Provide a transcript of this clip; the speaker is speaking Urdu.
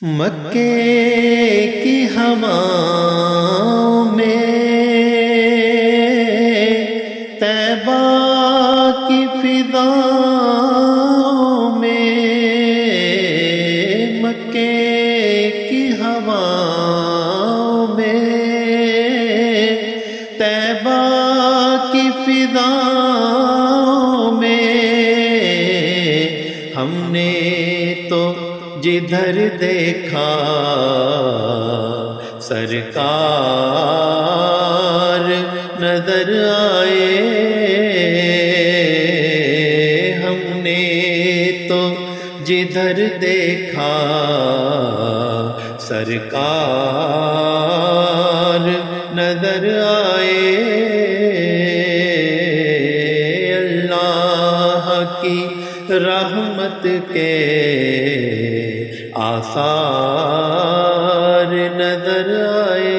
مکے کی ہواؤں میں، طیبہ کی فضاؤں میں، مکے کی ہواؤں میں، طیبہ کی فضاؤں میں، ہم نے تو جدھر دیکھا سرکار نظر آئے، ہم نے تو جدھر دیکھا سرکار نظر آئے۔ اللہ کی رحمت کے آثار نظر آئے۔